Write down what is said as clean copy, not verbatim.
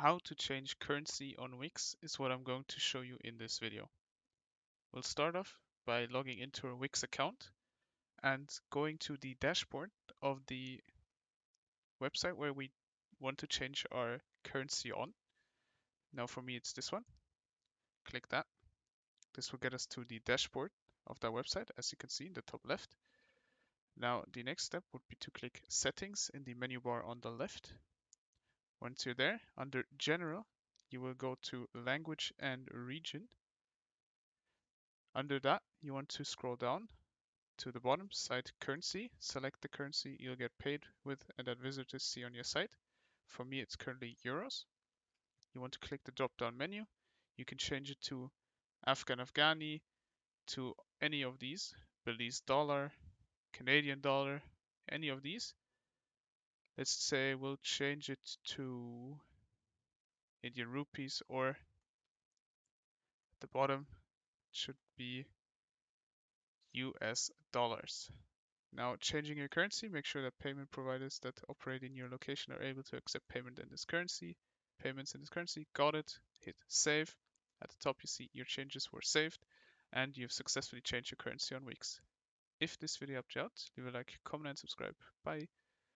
How to change currency on Wix is what I'm going to show you in this video. We'll start off by logging into a Wix account and going to the dashboard of the website where we want to change our currency on. Now for me it's this one. Click that. This will get us to the dashboard of that website, as you can see in the top left. Now the next step would be to click Settings in the menu bar on the left. Once you're there, under General, you will go to Language and Region. Under that, you want to scroll down to the bottom, Site Currency. Select the currency you'll get paid with and that visitors see on your site. For me, it's currently euros. You want to click the drop-down menu. You can change it to Afghan Afghani, to any of these, Belize dollar, Canadian dollar, any of these. Let's say we'll change it to Indian rupees, or at the bottom it should be US dollars. Now, changing your currency, make sure that payment providers that operate in your location are able to accept payment in this currency. Payments in this currency, got it. Hit save. At the top, you see your changes were saved, and you've successfully changed your currency on Wix. If this video helped you out, leave a like, comment, and subscribe. Bye.